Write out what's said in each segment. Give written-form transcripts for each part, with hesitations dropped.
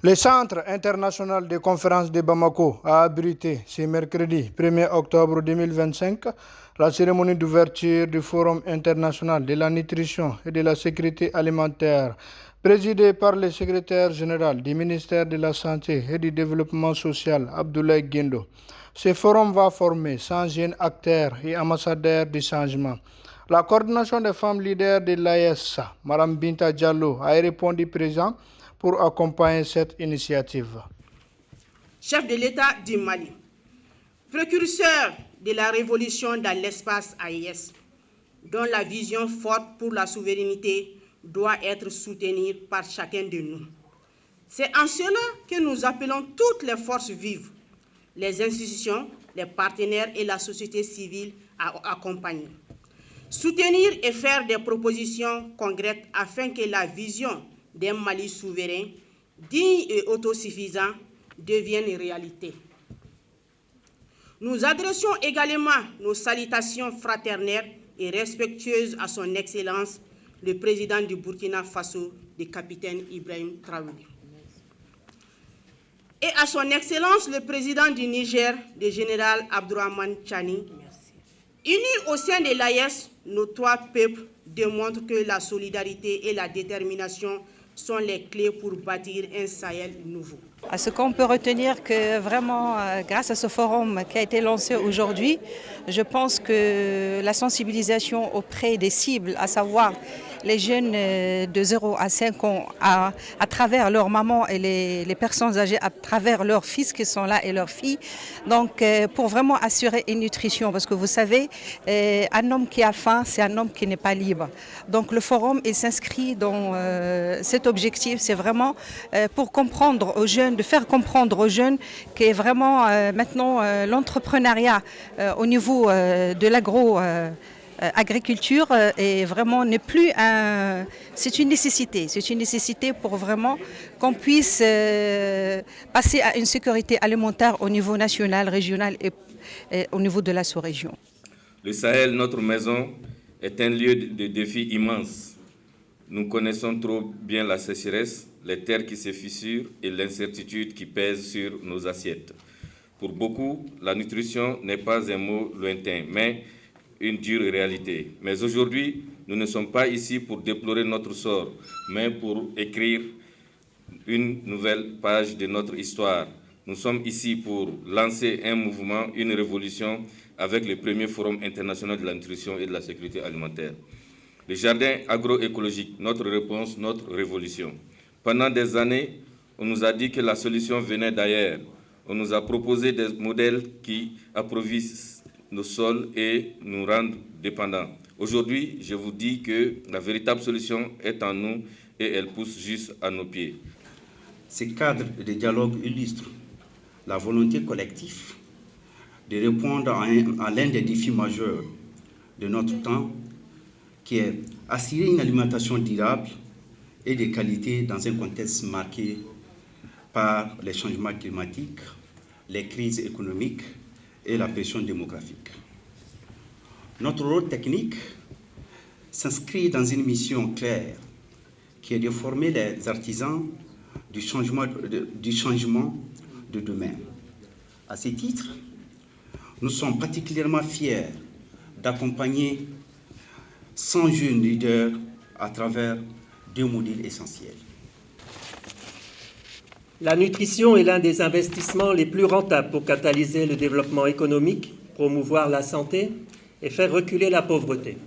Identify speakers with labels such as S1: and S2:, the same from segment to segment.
S1: Le Centre international de conférences de Bamako a abrité ce mercredi 1er octobre 2025 la cérémonie d'ouverture du Forum international de la nutrition et de la sécurité alimentaire, présidé par le secrétaire général du ministère de la Santé et du Développement social, Abdoulaye Guendo. Ce forum va former 100 jeunes acteurs et ambassadeurs du changement. La coordination des femmes leaders de l'AES, Mme Binta Diallo, a répondu présent pour accompagner cette initiative.
S2: Chef de l'État du Mali, précurseur de la révolution dans l'espace AES, dont la vision forte pour la souveraineté doit être soutenue par chacun de nous. C'est en cela que nous appelons toutes les forces vives, les institutions, les partenaires et la société civile à accompagner. Soutenir et faire des propositions concrètes afin que la vision d'un Mali souverain, digne et autosuffisant devienne réalité. Nous adressons également nos salutations fraternelles et respectueuses à son Excellence, le président du Burkina Faso, le capitaine Ibrahim Traoré. Et à son Excellence, le président du Niger, le général Abdourahmane Tchani. Unis au sein de l'AES, nos trois peuples démontrent que la solidarité et la détermination sont les clés pour bâtir un Sahel nouveau.
S3: À ce qu'on peut retenir que vraiment, grâce à ce forum qui a été lancé aujourd'hui, je pense que la sensibilisation auprès des cibles, à savoir les jeunes de 0 à 5 ans, à travers leur maman et les personnes âgées, à travers leurs fils qui sont là et leurs filles, donc pour vraiment assurer une nutrition. Parce que vous savez, un homme qui a faim, c'est un homme qui n'est pas libre. Donc le forum, il s'inscrit dans cet objectif, c'est vraiment pour comprendre aux jeunes, de faire comprendre aux jeunes que vraiment maintenant l'entrepreneuriat au niveau de l'agriculture est vraiment n'est plus un, c'est une nécessité pour vraiment qu'on puisse passer à une sécurité alimentaire au niveau national, régional et au niveau de la sous-région.
S4: Le Sahel, notre maison, est un lieu de défis immenses. Nous connaissons trop bien la sécheresse, les terres qui se fissurent et l'incertitude qui pèse sur nos assiettes. Pour beaucoup, la nutrition n'est pas un mot lointain, mais une dure réalité. Mais aujourd'hui, nous ne sommes pas ici pour déplorer notre sort, mais pour écrire une nouvelle page de notre histoire. Nous sommes ici pour lancer un mouvement, une révolution avec le premier Forum international de la nutrition et de la sécurité alimentaire. Les jardins agroécologiques, notre réponse, notre révolution. Pendant des années, on nous a dit que la solution venait d'ailleurs. On nous a proposé des modèles qui approvissionnent nos sols et nous rendent dépendants. Aujourd'hui, je vous dis que la véritable solution est en nous et elle pousse juste à nos pieds.
S5: Ces cadres de dialogue illustrent la volonté collective de répondre à l'un des défis majeurs de notre temps, qui est assurer une alimentation durable et de qualité dans un contexte marqué par les changements climatiques, les crises économiques et la pression démographique. Notre rôle technique s'inscrit dans une mission claire qui est de former les artisans du changement de demain. À ce titre, nous sommes particulièrement fiers d'accompagner 100 jeunes leaders à travers 2 modules essentiels.
S6: La nutrition est l'un des investissements les plus rentables pour catalyser le développement économique, promouvoir la santé et faire reculer la pauvreté.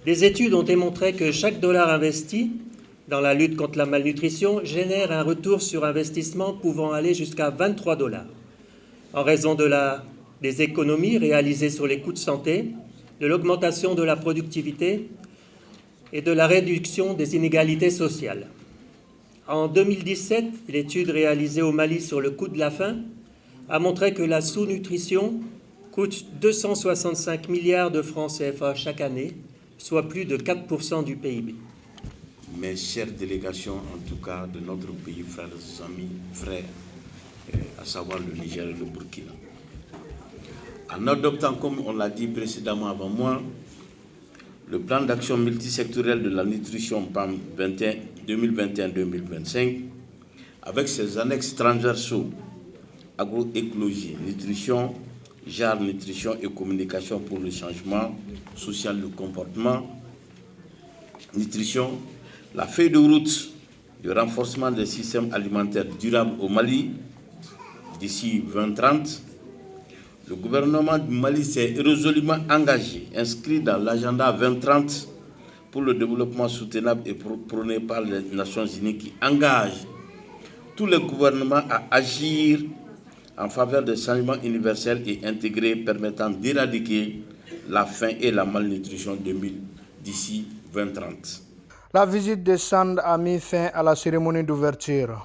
S6: Des études ont démontré que chaque dollar investi dans la lutte contre la malnutrition génère un retour sur investissement pouvant aller jusqu'à 23 $, en raison des économies réalisées sur les coûts de santé, de l'augmentation de la productivité et de la réduction des inégalités sociales. En 2017, l'étude réalisée au Mali sur le coût de la faim a montré que la sous-nutrition coûte 265 milliards de francs CFA chaque année, soit plus de 4% du PIB.
S7: Mes chères délégations, en tout cas de notre pays, frères et amis, frères, à savoir le Niger et le Burkina. En adoptant, comme on l'a dit précédemment avant moi, le plan d'action multisectoriel de la nutrition PAM 2021-2025, avec ses annexes transversaux, agroécologie, nutrition, genre nutrition et communication pour le changement social de comportement, nutrition, la feuille de route du renforcement des systèmes alimentaires durables au Mali d'ici 2030. Le gouvernement du Mali s'est résolument engagé, inscrit dans l'agenda 2030 pour le développement soutenable et prôné par les Nations Unies qui engage tous les gouvernements à agir en faveur des changements universels et intégrés permettant d'éradiquer la faim et la malnutrition d'ici 2030.
S1: La visite des Sands a mis fin à la cérémonie d'ouverture.